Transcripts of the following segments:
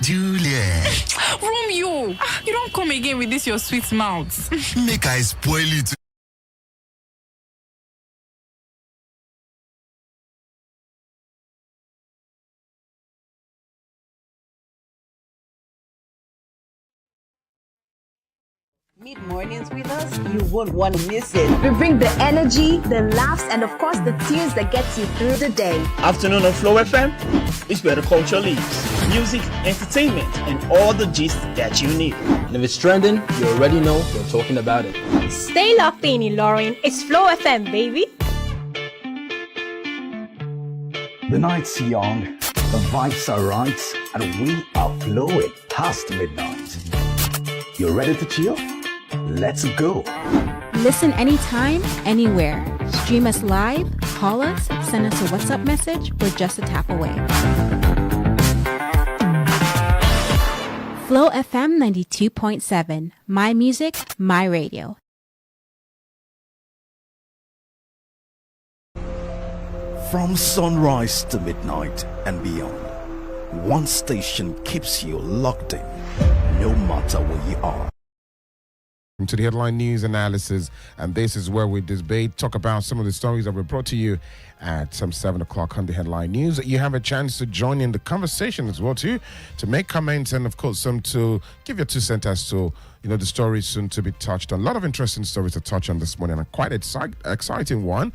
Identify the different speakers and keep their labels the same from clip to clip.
Speaker 1: Juliet.
Speaker 2: Romeo, you don't come again with this your sweet mouth.
Speaker 1: Make I spoil it.
Speaker 3: Mid-mornings with us, you won't want to miss it.
Speaker 4: We bring the energy, the laughs, and of course the tunes that get you through the day.
Speaker 5: Afternoon on FlowFM is where the culture lives. Music, entertainment, and all the gist that you need.
Speaker 6: And if it's trending, you already know we're talking about it.
Speaker 7: Stay locked in, Ilorin. It's FlowFM, baby.
Speaker 8: The night's young, the vibes are right, and we are flowing past midnight. You ready to chill? Let's go.
Speaker 9: Listen anytime, anywhere. Stream us live, call us, send us a WhatsApp message. We're just a tap away. Flow FM 92.7. My music, my radio.
Speaker 8: From sunrise to midnight and beyond, one station keeps you locked in, no matter where you are.
Speaker 10: To the headline news analysis, and this is where we debate, talk about some of the stories that were brought to you at some 7 o'clock on the headline news. You have a chance to join in the conversation as well too, to make comments and of course some to give your 2 cents as to the stories soon to be touched on. A lot of interesting stories to touch on this morning, and quite exciting one.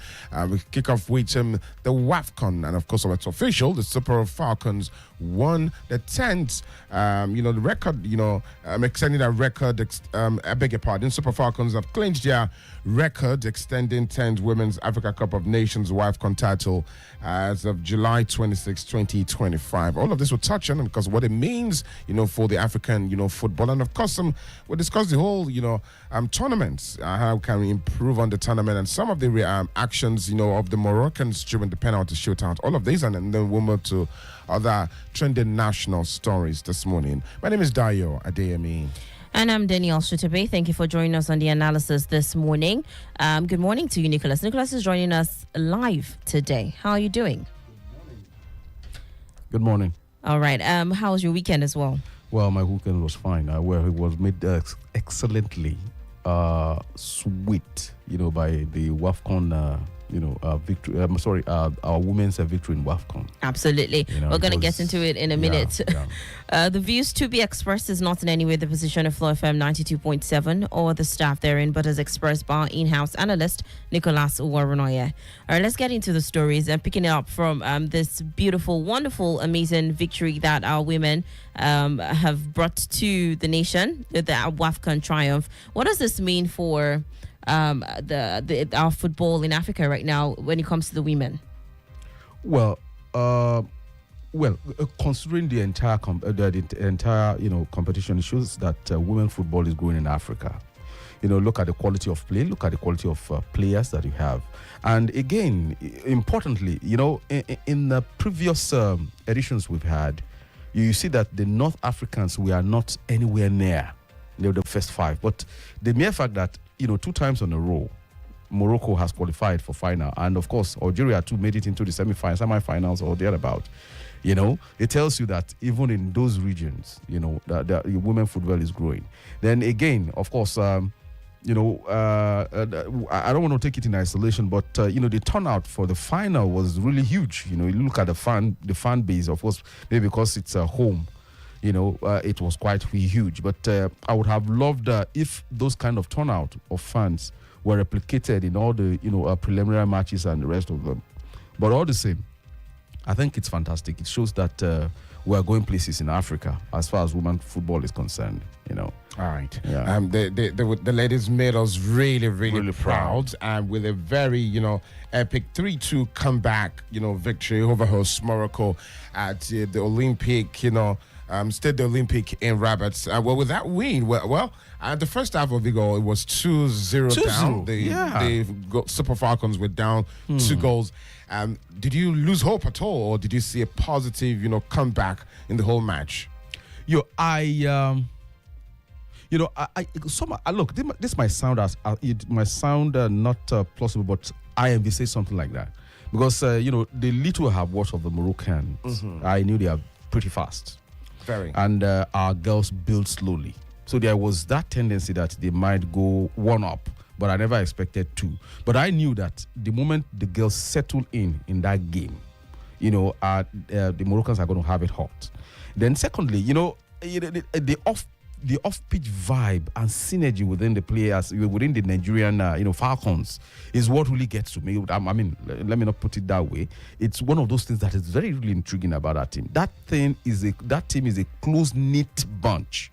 Speaker 10: We kick off with the WAFCON, and of course it's official. The Super Falcons won the 10th. The record. I'm extending that record. I beg your pardon. Super Falcons have clinched their record, extending 10th Women's Africa Cup of Nations WAFCON title as of July 26, 2025. All of this will touch on because what it means, for the African, football, and of course we'll discuss the whole, tournaments. How can we improve on the tournament and some of the actions, of the Moroccans during the penalty shootout. All of these, and then we'll move to other trending national stories this morning. My name is Dayo Adeyemi.
Speaker 11: And I'm Danielle Shitta-Bey. Thank you for joining us on the analysis this morning. Good morning to you, Nicholas. Nicholas is joining us live today. How are you doing?
Speaker 12: Good morning.
Speaker 11: All right. How was your weekend as well?
Speaker 12: Well, my weekend was fine. It was made excellently sweet, by the WAFCON victory. Our women's victory in WAFCON.
Speaker 11: Absolutely. We're going to get into it in a minute.
Speaker 12: Yeah.
Speaker 11: The views to be expressed is not in any way the position of FlowFM 92.7 or the staff therein, but as expressed by our in-house analyst, Nicholas Uwerunonye. All right, let's get into the stories and picking it up from this beautiful, wonderful, amazing victory that our women have brought to the nation, the WAFCON triumph. What does this mean for our football in Africa right now when it comes to the women?
Speaker 12: Well, considering the entire competition, it shows that women football is growing in Africa. Look at the quality of play, look at the quality of players that you have, and again, importantly, in the previous editions we've had, you see that the North Africans, we are not anywhere near the first 5, but the mere fact that 2 times on a row, Morocco has qualified for final, and of course Algeria too made it into the semi-finals or thereabout. It tells you that even in those regions, that women football is growing. Then again, of course, I don't want to take it in isolation, but the turnout for the final was really huge. You look at the fan base, of course, maybe because it's a home. It was quite huge. But I would have loved if those kind of turnout of fans were replicated in all the preliminary matches and the rest of them. But all the same, I think it's fantastic. It shows that we are going places in Africa as far as women football is concerned. All
Speaker 10: right.
Speaker 12: Yeah.
Speaker 10: The ladies made us really proud, and with a very epic 3-2 comeback victory over host Morocco at the Olympic Stade Olympic in Rabat. With that win, the first half of the goal, it was 2-0 down. The Super Falcons were down 2 goals. Did you lose hope at all, or did you see a positive, comeback in the whole match?
Speaker 12: Look, this might sound not plausible, but I envisage something like that because the little I have watched of the Moroccans, I knew they are pretty fast.
Speaker 10: Very.
Speaker 12: And our girls build slowly. So there was that tendency that they might go one up, but I never expected two. But I knew that the moment the girls settle in that game, the Moroccans are going to have it hot. Then secondly, the off-pitch vibe and synergy within the players, within the Nigerian, Falcons, is what really gets to me. I mean, let me not put it that way. It's one of those things that is very, really intriguing about that team. That team is a close-knit bunch.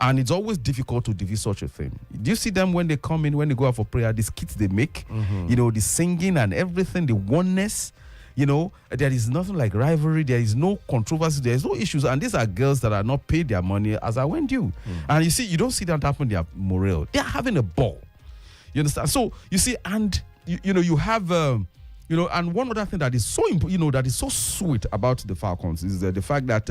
Speaker 12: And it's always difficult to defeat such a thing. Do you see them when they come in, when they go out for prayer, the skits they make, the singing and everything, the oneness, there is nothing like rivalry. There is no controversy. There is no issues. And these are girls that are not paid their money as I went due. And you see, you don't see that happen in their morale. They're having a ball. You understand? So, you see, and, you have, and one other thing that is so important, that is so sweet about the Falcons is the fact that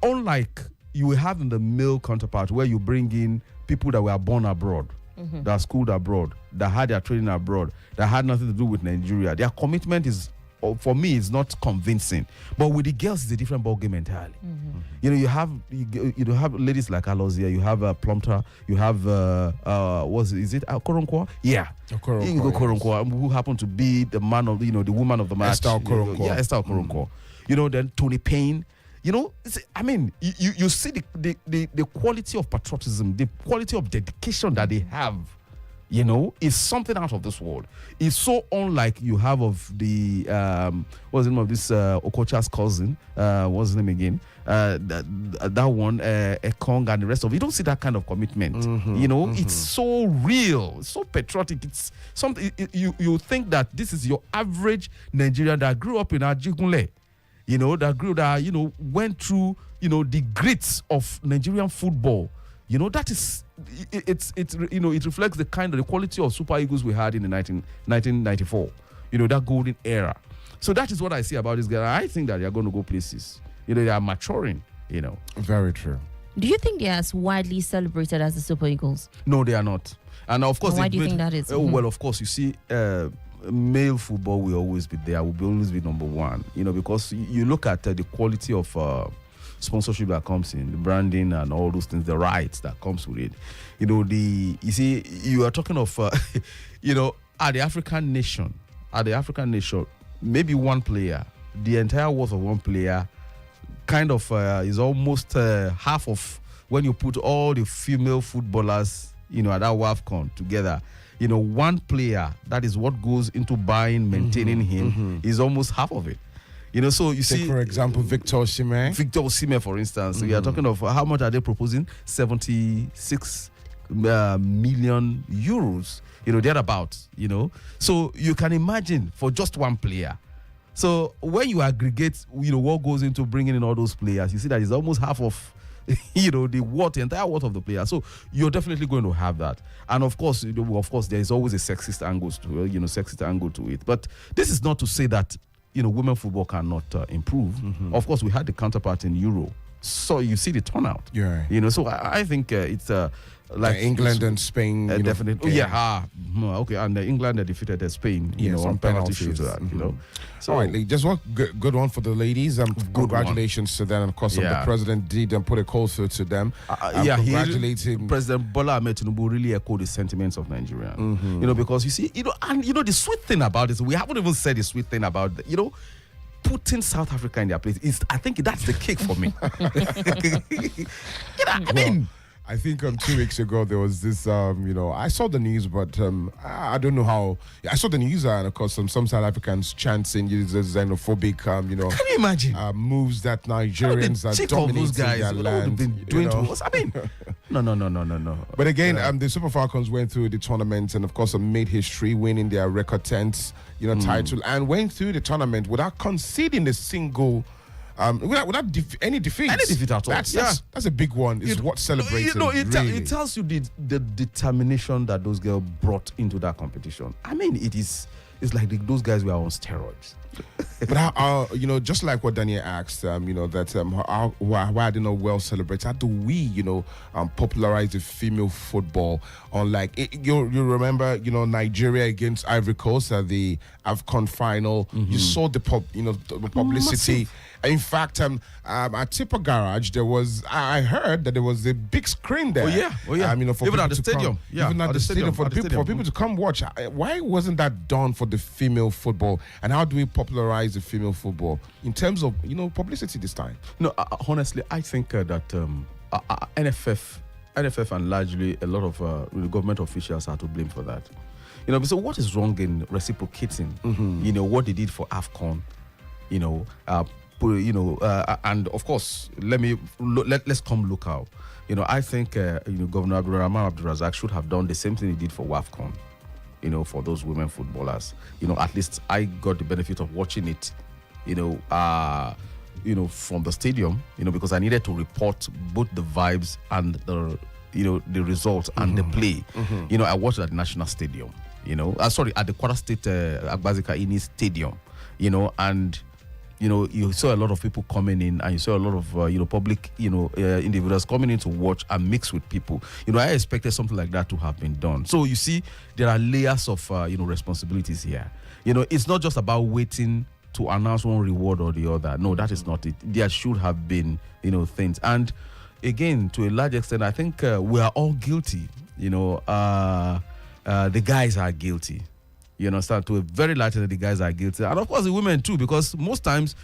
Speaker 12: unlike you will have in the male counterpart where you bring in people that were born abroad, that are schooled abroad, that had their training abroad, that had nothing to do with Nigeria. Their commitment is, for me, is not convincing. But with the girls, it's a different ballgame entirely. You have ladies like Alozia, you have Plumpter, you have is it Okoronkwo? Yeah, Okoronkwo, who happened to be the man of the woman of the match.
Speaker 10: Esther Okoronkwo.
Speaker 12: Esther Okoronkwo. Then Tony Payne. You see the quality of patriotism, the quality of dedication that they have, is something out of this world. It's so unlike you have of the, what's the name of this Okocha's cousin? What's his name again? That one, Ekong and the rest of it. You don't see that kind of commitment. It's so real, it's so patriotic. It's something, you think that this is your average Nigerian that grew up in Ajigunle. That went through, the grits of Nigerian football. That is, it reflects the quality of Super Eagles we had in the 1994. That golden era. So that is what I see about this guy. I think that they are going to go places. They are maturing.
Speaker 10: Very true.
Speaker 11: Do you think they are as widely celebrated as the Super Eagles?
Speaker 12: No, they are not. And of course,
Speaker 11: why do you think that is?
Speaker 12: Well, of course, you see. Male football will always be there, will always be number one, because you look at the quality of sponsorship that comes in, the branding and all those things, the rights that comes with it. You are talking of, at the African nation, maybe one player, the entire worth of one player kind of is almost half of when you put all the female footballers, at that WAFCON together. One player, that is what goes into buying, maintaining him, is almost half of it. So you see,
Speaker 10: for example, Victor
Speaker 12: Osimhen, for instance. We are talking of how much are they proposing? 76 million euros. Thereabouts. So you can imagine for just one player. So when you aggregate, what goes into bringing in all those players, you see that it's almost half of the entire worth of the player. So you're definitely going to have that. And of course, there is always a sexist angle to it. But this is not to say that, women football cannot improve. Of course, we had the counterpart in Euro. So you see the turnout.
Speaker 10: Yeah.
Speaker 12: So I think it's like
Speaker 10: England and Spain.
Speaker 12: Definitely. Okay. And England defeated Spain, on penalty shootout, So,
Speaker 10: all right, just one good one for the ladies. Congratulations to them. Of course, the president did and put a call through to them. Congratulating
Speaker 12: President Bola Ahmed Tinubu really echoed the sentiments of Nigeria. Because you see, the sweet thing about this, we haven't even said the sweet thing about, putting South Africa in their place is, I think that's the cake for me.
Speaker 10: I think 2 weeks ago there was this, I saw the news, but I don't know how. I saw the news, and of course some South Africans chanting xenophobic,
Speaker 12: Can you imagine
Speaker 10: moves that Nigerians are dominating their land.
Speaker 12: Been doing to us. No.
Speaker 10: But again, the Super Falcons went through the tournament and of course made history, winning their record 10th, title, and went through the tournament without conceding a single. Without any defeat.
Speaker 12: Any defeat at all.
Speaker 10: That's a big one. It's what celebrates.
Speaker 12: It tells you the determination that those girls brought into that competition. I mean, it's like those guys were on steroids.
Speaker 10: But just like what Danielle asked, why are they not well celebrated? How do we, popularize the female football? You remember, Nigeria against Ivory Coast at the AFCON final. You saw the publicity. In fact, at Tipper Garage, I heard that there was a big screen there.
Speaker 12: Oh yeah.
Speaker 10: For
Speaker 12: even
Speaker 10: people
Speaker 12: at the
Speaker 10: to
Speaker 12: stadium.
Speaker 10: come, even at the stadium for people to come watch. Why wasn't that done for the female football? And how do we popularize the female football in terms of publicity this time?
Speaker 12: No, honestly, I think that NFF and largely a lot of government officials are to blame for that. So what is wrong in reciprocating? What they did for AFCON, and of course, let's come local. I think Governor Abdulrahman Abdulrazak should have done the same thing he did for WAFCON. For those women footballers. At least I got the benefit of watching it. From the stadium. Because I needed to report both the vibes and the results and the play. I watched it at the National Stadium. At the Kwara State Agbazika Ini Stadium. And you saw a lot of people coming in, and you saw a lot of public individuals coming in to watch and mix with people. I expected something like that to have been done. So you see, there are layers of responsibilities here. It's not just about waiting to announce one reward or the other. No, that is not it. There should have been things. And again, to a large extent, I think we are all guilty. The guys are guilty. You understand? To a very large extent, the guys are guilty. And of course, the women too, because most times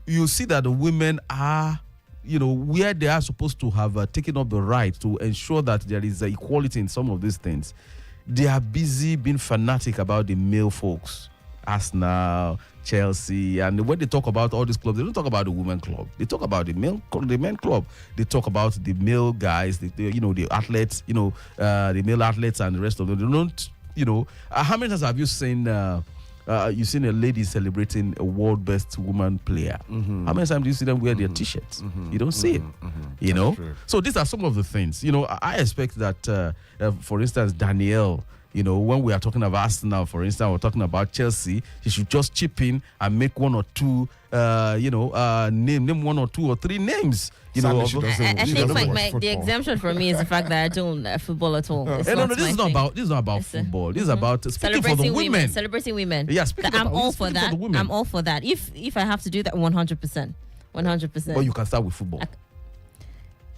Speaker 12: you see that the women are, where they are supposed to have taken up the right to ensure that there is equality in some of these things. They are busy being fanatic about the male folks. Arsenal, Chelsea, and when they talk about all these clubs, they don't talk about the women club. They talk about the men club. They talk about the male guys, the athletes, the male athletes and the rest of them. They don't, how many times have you seen you've seen a lady celebrating a world best woman player? How many times do you see them wear their t-shirts? You don't see it. So these are some of the things. I expect that, for instance, Danielle. When we are talking about Arsenal, for instance, we're talking about Chelsea, she should just chip in and make one or two, name one or two or three names.
Speaker 11: I think the exemption for me is the fact that I don't football at all.
Speaker 12: This is not about football. This is about speaking for the women.
Speaker 11: Celebrating women.
Speaker 12: Yeah,
Speaker 11: I'm all for that. I'm all for that. If I have to do that, 100%. 100%.
Speaker 12: But you can start with football.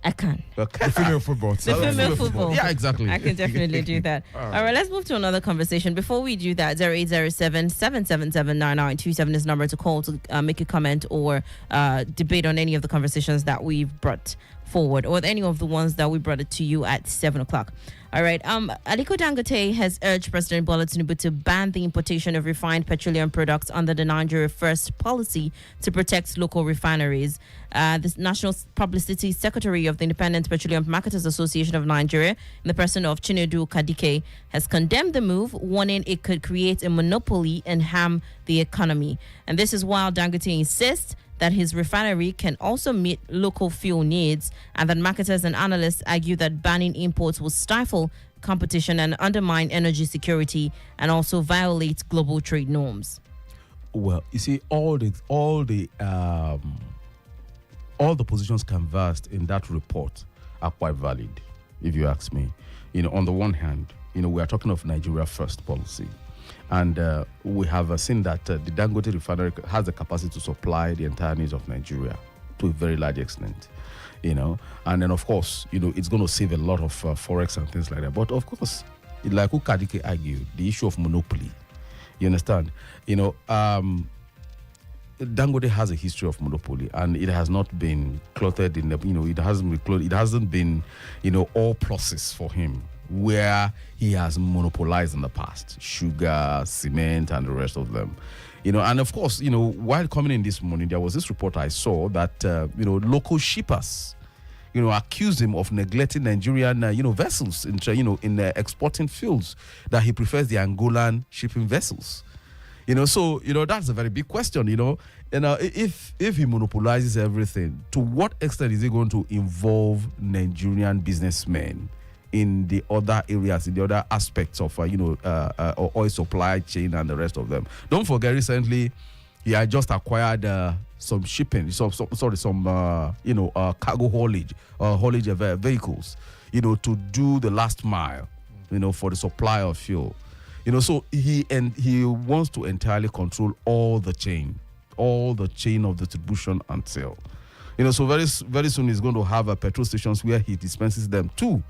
Speaker 11: I can.
Speaker 10: Okay. The female football.
Speaker 11: The female football.
Speaker 12: Yeah, exactly.
Speaker 11: I can definitely do that. All right, let's move to another conversation. Before we do that, 0807-777-9927 is the number to call to make a comment or debate on any of the conversations that we've brought forward or any of the ones that we brought it to you at 7 o'clock. All right. Aliko Dangote has urged President Bola Tinubu to ban the importation of refined petroleum products under the Nigeria First policy to protect local refineries. The National Publicity Secretary of the Independent Petroleum Marketers Association of Nigeria, in the person of Chinedu Kadike, has condemned the move, warning it could create a monopoly and harm the economy. And this is while Dangote insists that his refinery can also meet local fuel needs, and that marketers and analysts argue that banning imports will stifle competition and undermine energy security and also violate global trade norms.
Speaker 12: Well, you see, all the positions canvassed in that report are quite valid, if you ask me. On the one hand, we are talking of Nigeria First policy. And we have seen that the Dangote refinery has the capacity to supply the entire needs of Nigeria to a very large extent, And then, of course, it's going to save a lot of forex and things like that. But, of course, like Ukadike argued, the issue of monopoly, you understand? Dangote has a history of monopoly, and it has not been clothed in the, it hasn't been, all pluses for him, where he has monopolized in the past, sugar, cement, and the rest of them. And of course, while coming in this morning, there was this report I saw that, local shippers, accused him of neglecting Nigerian, vessels in exporting fuels, that he prefers the Angolan shipping vessels. So, that's a very big question, if he monopolizes everything, to what extent is he going to involve Nigerian businessmen in the other areas, in the other aspects of, oil supply chain and the rest of them? Don't forget, recently, he had just acquired some shipping, some cargo haulage of vehicles, to do the last mile, for the supply of fuel. So he wants to entirely control all the chain all the chain of distribution and sale. So very soon he's going to have petrol stations where he dispenses them too.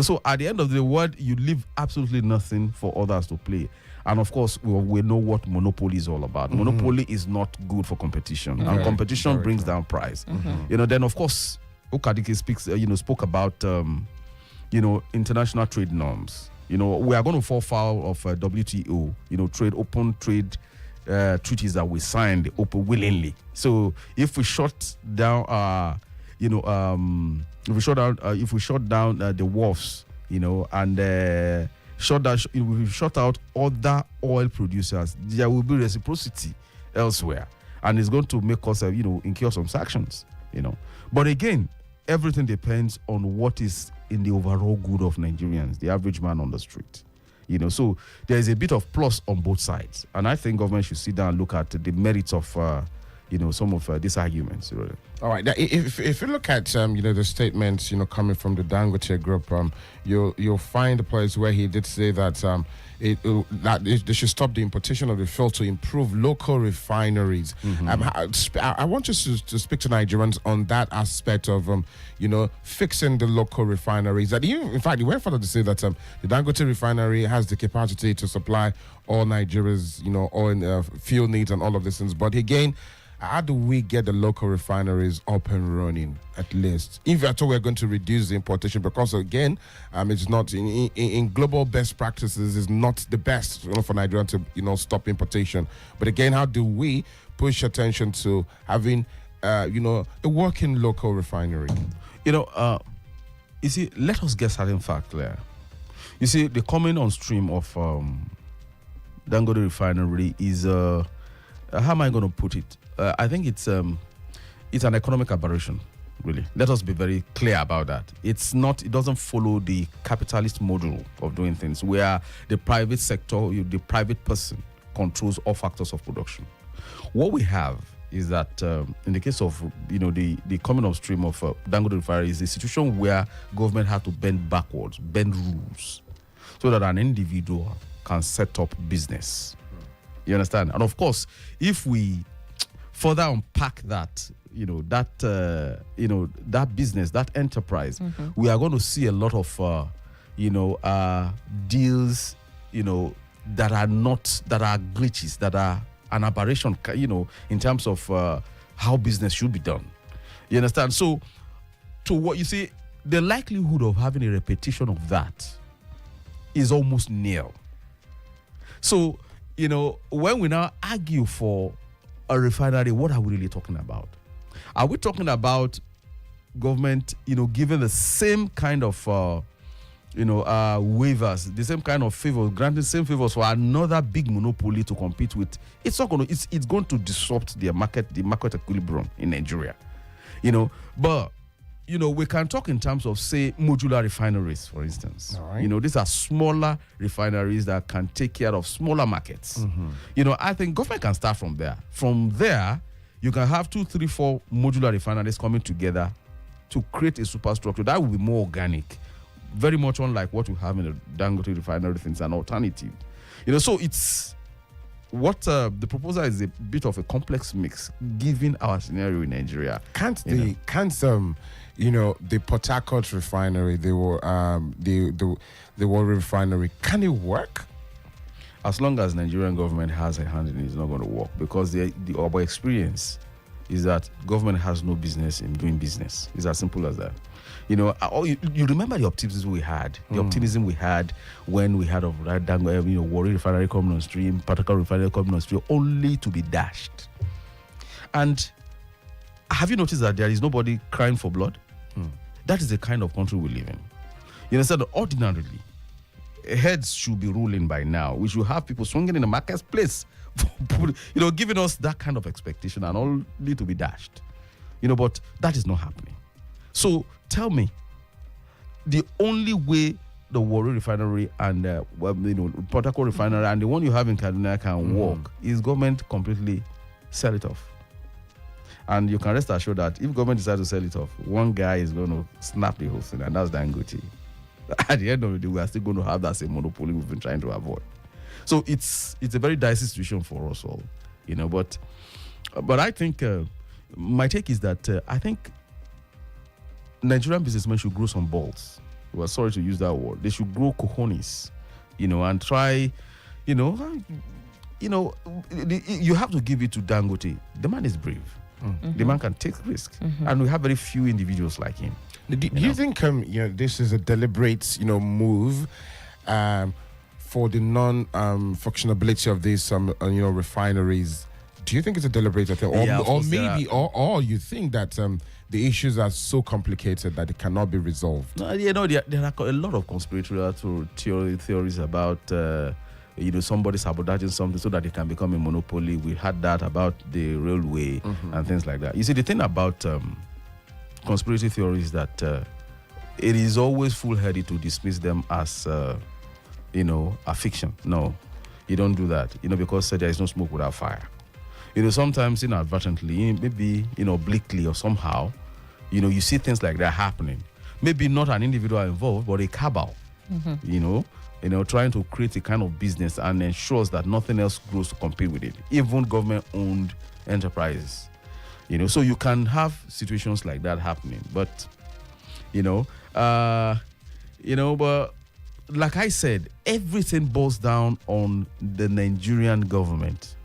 Speaker 12: So at the end of the word, you leave absolutely nothing for others to play. And of course, we know what monopoly is all about. Monopoly is not good for competition, and competition brings down price. Then of course, Okadike spoke about international trade norms. We are going to fall foul of WTO. Open trade treaties that we signed open willingly. So if we shut down, if we shut down the wharfs, and shut out other oil producers, there will be reciprocity elsewhere, and it's going to make us, incur some sanctions. But again, everything depends on what is in the overall good of Nigerians, the average man on the street. So there is a bit of plus on both sides, and I think government should sit down and look at the merits of some of these arguments. Really.
Speaker 10: All right. Now, if you look at the statements coming from the Dangote group, you'll find a place where he did say that they should stop the importation of the fuel to improve local refineries. I want you to speak to Nigerians on that aspect of fixing the local refineries. That in fact, he went further to say that the Dangote refinery has the capacity to supply all Nigeria's oil fuel needs and all of these things. But again, how do we get the local refineries up and running at least? If at all we're going to reduce the importation, because again, it's not in global best practices is not the best for Nigeria to stop importation. But again, how do we push attention to having a working local refinery?
Speaker 12: You see, let us get certain fact there. You see, the coming on stream of Dangote refinery is how am I going to put it? I think it's an economic aberration, really. Let us be very clear about that. It doesn't follow the capitalist model of doing things, where the private sector, the private person controls all factors of production. What we have is that in the case of the coming upstream of Dangote refinery is a situation where government had to bend rules, so that an individual can set up business. You understand? And of course, if we further unpack that, that business, that enterprise, we are going to see a lot of, deals, that are glitches, that are an aberration, in terms of how business should be done. You understand? So, to what you see, the likelihood of having a repetition of that is almost nil. So, when we now argue for a refinery, what are we really talking about? Are we talking about government, giving the same kind of, waivers, the same kind of favors, granting same favors for another big monopoly to compete with? It's not going to. It's going to disrupt the market equilibrium in Nigeria, But we can talk in terms of, say, modular refineries, for instance. All right. These are smaller refineries that can take care of smaller markets. I think government can start from there. From there, you can have 2, 3, 4 modular refineries coming together to create a superstructure that will be more organic, very much unlike what we have in the Dangote refinery. Things an alternative. So it's what the proposal is a bit of a complex mix, given our scenario in Nigeria.
Speaker 10: The Port Harcourt refinery, the Warri refinery, can it work?
Speaker 12: As long as Nigerian government has a hand in it, it's not going to work, because our experience is that government has no business in doing business. It's as simple as that. You remember the optimism we had, when we had of Warri refinery coming on stream, Port Harcourt refinery coming on stream, only to be dashed. And have you noticed that there is nobody crying for blood? That is the kind of country we live in. Instead of ordinarily, heads should be ruling by now. We should have people swinging in the marketplace, giving us that kind of expectation and only to be dashed. But that is not happening. So tell me, the only way the Warri refinery and Port Harcourt refinery and the one you have in Kaduna can work is government completely sell it off. And you can rest assured that if government decides to sell it off, one guy is going to snap the whole thing, and that's Dangote. At the end of the day, we are still going to have that same monopoly we've been trying to avoid. So it's a very dicey situation for us all, But But I think my take is that I think Nigerian businessmen should grow some balls. Well, sorry to use that word. They should grow cojones, and try, you have to give it to Dangote. The man is brave. The man can take risks, and we have very few individuals like him.
Speaker 10: Do you think this is a deliberate move for the non-functionability of these refineries? Do you think it's a deliberate thing, or you think that the issues are so complicated that it cannot be resolved?
Speaker 12: There are a lot of conspiratorial theories about somebody sabotaging something so that it can become a monopoly. We had that about the railway and things like that. You see, the thing about conspiracy theories that it is always foolhardy to dismiss them as a fiction. No, you don't do that. Because there is no smoke without fire. Sometimes inadvertently, maybe obliquely or somehow, you see things like that happening. Maybe not an individual involved, but a cabal. Trying to create a kind of business and ensures that nothing else grows to compete with it, even government-owned enterprises. So you can have situations like that happening. But, but like I said, everything boils down on the Nigerian government.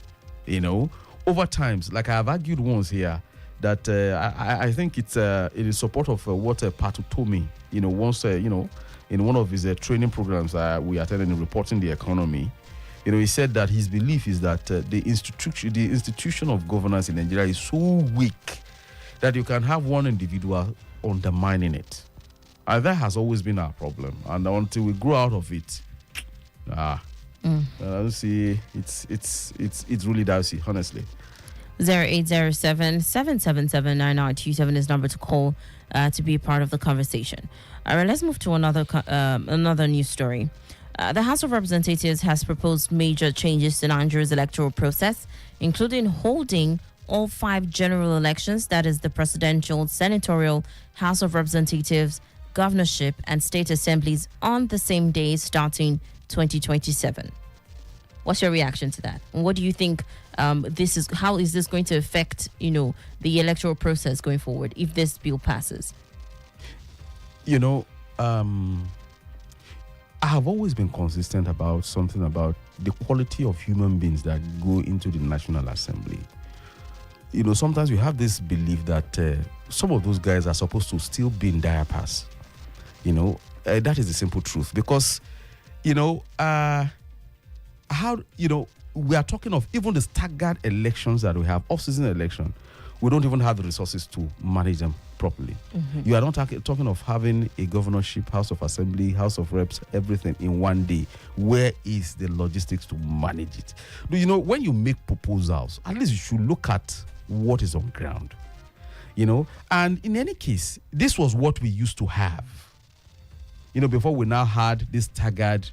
Speaker 12: Over times, like I have argued once here, that I think it's in support of what Patu told me, once, in one of his training programs we attended in Reporting the Economy. He said that his belief is that the institution of governance in Nigeria is so weak that you can have one individual undermining it. And that has always been our problem. And until we grow out of it, see, it's really dicey, honestly.
Speaker 11: 0807-777-9927 is number to call to be part of the conversation. All right, let's move to another news story. The House of Representatives has proposed major changes to Nigeria's electoral process, including holding all 5 general elections, that is the presidential, senatorial, House of Representatives, governorship, and state assemblies on the same day starting 2027. What's your reaction to that? And what do you think how is this going to affect, the electoral process going forward if this bill passes?
Speaker 12: I have always been consistent about something about the quality of human beings that go into the National Assembly. Sometimes we have this belief that some of those guys are supposed to still be in diapers. That is the simple truth. Because, we are talking of even the staggered elections that we have, off-season election. We don't even have the resources to manage them properly. You are not talking of having a governorship, House of Assembly, House of Reps, everything in one day. Where is the logistics to manage it? When you make proposals, at least you should look at what is on ground. And in any case, this was what we used to have. Before we now had this staggered,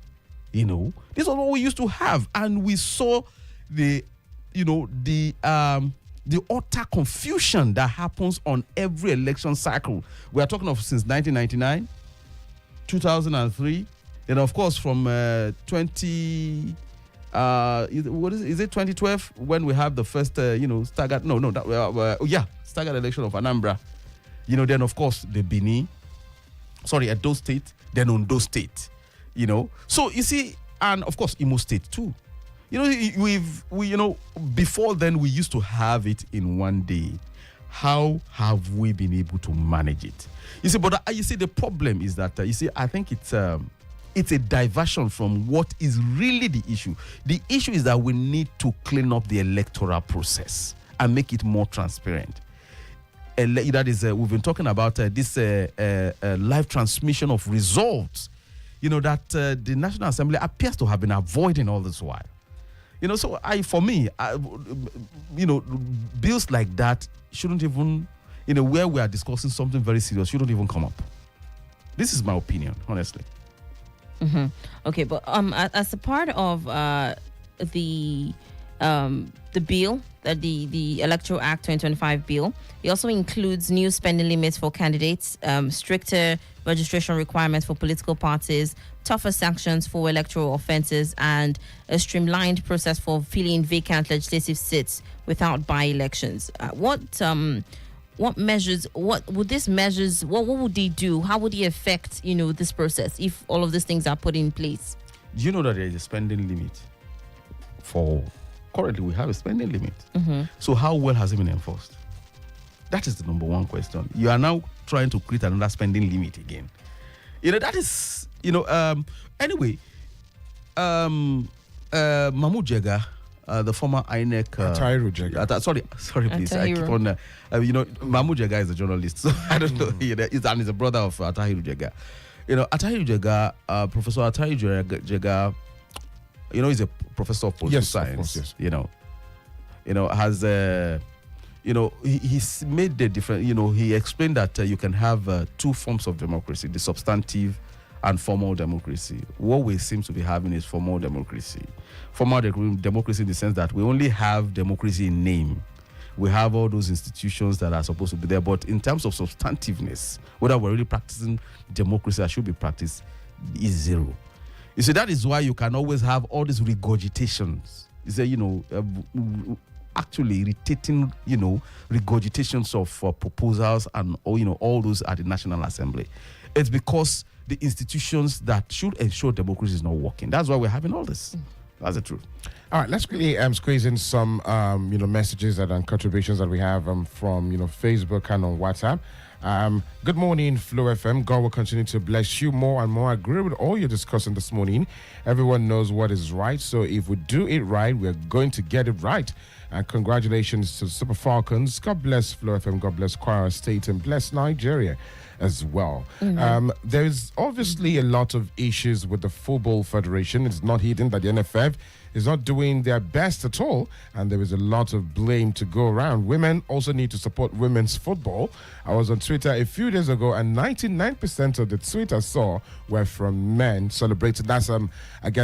Speaker 12: this was what we used to have. And we saw the utter confusion that happens on every election cycle. We are talking of since 1999, 2003, and of course from 20. What is it? 2012 when we have the first staggered? Staggered election of Anambra. Then of course the Edo State, then Ondo State. So you see, and of course Imo State too. Before then we used to have it in one day. How have we been able to manage it? But the problem is that I think it's a diversion from what is really the issue. The issue is that we need to clean up the electoral process and make it more transparent. That is, we've been talking about this live transmission of results. That the National Assembly appears to have been avoiding all this while. So bills like that shouldn't even, where we are discussing something very serious, shouldn't even come up. This is my opinion, honestly.
Speaker 11: Okay, but as a part of the bill, the Electoral Act 2025 bill, it also includes new spending limits for candidates, stricter registration requirements for political parties, tougher sanctions for electoral offences, and a streamlined process for filling vacant legislative seats without by-elections. What measures? What would these measures? What would they do? How would they affect this process if all of these things are put in place?
Speaker 12: Do you know that there is a spending limit? Currently, we have a spending limit. So how well has it been enforced? That is the number one question. You are now trying to create another spending limit again. That is, anyway, Mahmoud Jega, the former INEC...
Speaker 10: Atahiru Jega.
Speaker 12: Sorry, please. I keep on... Mahmoud Jega is a journalist, so I don't know. And he's a brother of Atahiru Jega. Atahiru Jega, Professor Atahiru Jega, he's a professor of political science.
Speaker 10: Of course, yes.
Speaker 12: Has... he's made the difference. He explained that you can have two forms of democracy: the substantive and formal democracy. What we seem to be having is formal democracy. Formal democracy in the sense that we only have democracy in name. We have all those institutions that are supposed to be there, but in terms of substantiveness, whether we're really practicing democracy that should be practiced, is zero. You see, that is why you can always have all these regurgitations. You say, actually irritating, regurgitations of proposals and all those at the National Assembly. It's because the institutions that should ensure democracy is not working. That's why we're having all this. That's the truth.
Speaker 10: All right, let's quickly squeeze in some messages and contributions that we have from Facebook and on WhatsApp. Good morning, FlowFM. God will continue to bless you more and more. I agree with all you're discussing this morning. Everyone knows what is right, so if we do it right, we're going to get it right. And congratulations to Super Falcons. God bless FlowFM. God bless Kwara State, and bless Nigeria as well. There is obviously a lot of issues with the Football Federation. It's not hidden that the NFF is not doing their best at all, and there is a lot of blame to go around. Women also need to support women's football. I was on Twitter a few days ago, and 99% of the tweets I saw were from men celebrating. That's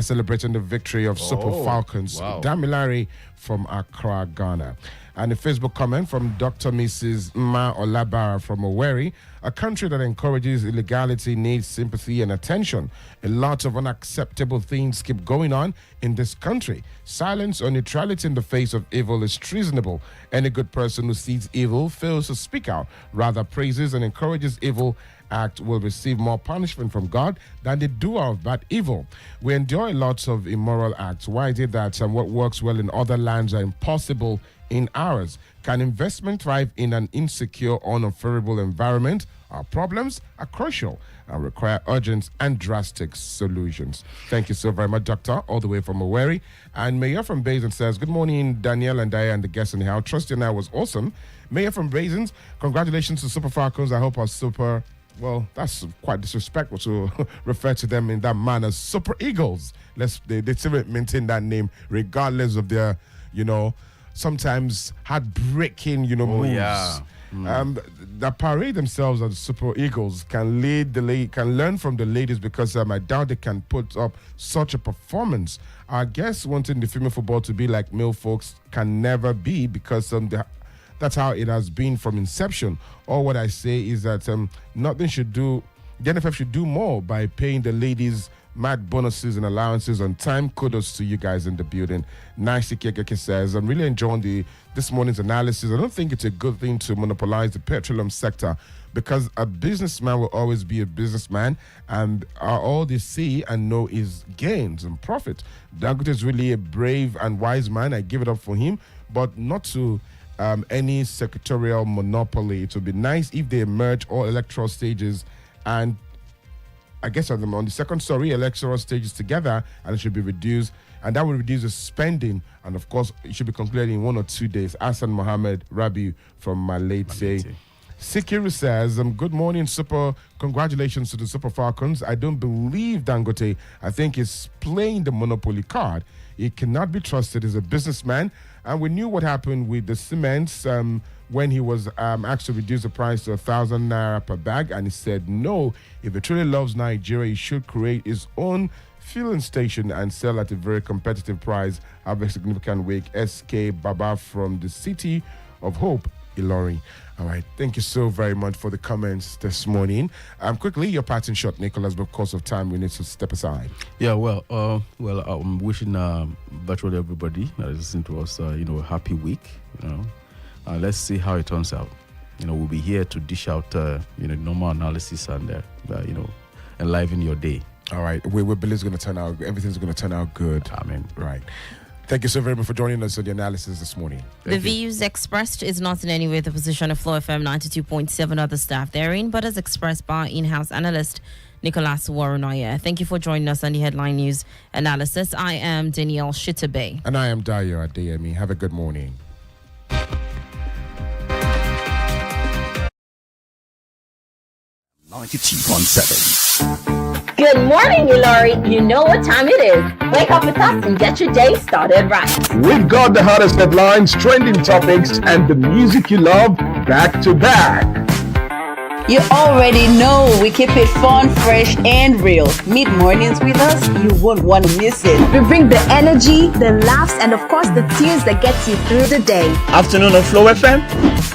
Speaker 10: celebrating the victory of Super Falcons.
Speaker 12: Wow.
Speaker 10: Damilari from Accra, Ghana. And a Facebook comment from Dr. Mrs. Ma Olabara from Owerri. A country that encourages illegality needs sympathy and attention. A lot of unacceptable things keep going on in this country. Silence or neutrality in the face of evil is treasonable. Any good person who sees evil fails to speak out, rather praises and encourages evil act will receive more punishment from God than the doer of bad evil. We enjoy lots of immoral acts. Why is it that what works well in other lands are impossible in ours? Can investment thrive in an insecure, unfavorable environment? Our problems are crucial and require urgent and drastic solutions. Thank you so very much, Doctor, all the way from Owerri. And Mayor from Basin says, good morning, Danielle and Daya and the guests in the house. Trust you now was awesome. Mayor from Basins, congratulations to Super Falcons. I hope our Super... Well, that's quite disrespectful to refer to them in that manner. Super Eagles. They still maintain that name regardless of their, sometimes heartbreaking, moves.
Speaker 12: Yeah.
Speaker 10: The parade themselves as Super Eagles can learn from the ladies, because I doubt they can put up such a performance. I guess wanting the female football to be like male folks can never be, because that's how it has been from inception. All what I say is that the NFF should do more by paying the ladies mad bonuses and allowances on time. Kudos to you guys in the building. Nice Kekeke says, I'm really enjoying this morning's analysis. I don't think it's a good thing to monopolize the petroleum sector, because a businessman will always be a businessman, and all they see and know is gains and profit. Dangote is really a brave and wise man. I give it up for him, but not to any secretarial monopoly. It would be nice if they merge all electoral stages, and I guess on the second story electoral stages together, and it should be reduced, and that will reduce the spending, and of course it should be completed in 1 or 2 days. Hassan Mohammed Rabi from Malete. Sikiru says, good morning, Super. Congratulations to the Super Falcons. I don't believe Dangote. I think he's playing the monopoly card. He cannot be trusted as a businessman. And we knew what happened with the cements when he was asked to reduce the price to 1,000 naira per bag. And he said, no, if he truly loves Nigeria, he should create his own filling station and sell at a very competitive price. Have a significant wake. SK Baba from the City of Hope, Ilorin. All right. Thank you so very much for the comments this morning. Quickly, your parting shot, Nicholas, because of time, we need to step aside.
Speaker 12: Yeah, I'm wishing virtually everybody that is listening to us, a happy week. Let's see how it turns out. We'll be here to dish out, normal analysis and, enliven your day.
Speaker 10: All right. We believe it's going to turn out. Everything's going to turn out good.
Speaker 12: Amen.
Speaker 10: Right. Thank you so very much for joining us on the analysis this morning.
Speaker 11: The views expressed is not in any way the position of FlowFM 92.7 or the staff therein, but as expressed by in-house analyst Nicholas Uwerunonye. Thank you for joining us on the headline news analysis. I am Danielle Shitta-Bey.
Speaker 10: And I am Adedayo Adeyemi. Have a good morning.
Speaker 8: 92.7.
Speaker 4: Good morning, Ilorin. You know what time it is. Wake up with us and get your day started right.
Speaker 1: We've got the hottest headlines, trending topics, and the music you love back to back.
Speaker 3: You already know we keep it fun, fresh, and real. Mid mornings with us, you won't want to miss it.
Speaker 4: We bring the energy, the laughs, and of course the tunes that get you through the day.
Speaker 5: Afternoon on Flow FM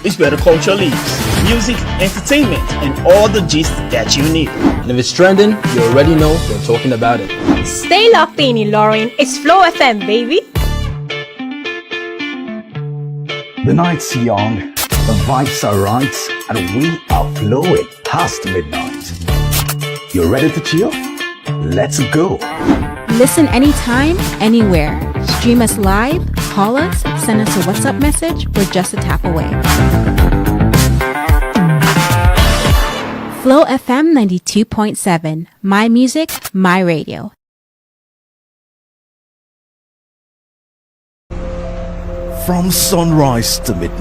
Speaker 5: is where the culture lives. Music, entertainment, and all the gist that you need.
Speaker 6: And if it's trending, you already know we're talking about it.
Speaker 7: Stay locked in, Ilorin. It's Flow FM, baby.
Speaker 8: The night's young, the vibes are right, and we are flowing past midnight. You ready to chill? Let's go.
Speaker 9: Listen anytime, anywhere. Stream us live, call us, send us a WhatsApp message. We're just a tap away. Flow FM 92.7. My music, my radio.
Speaker 8: From sunrise to midnight.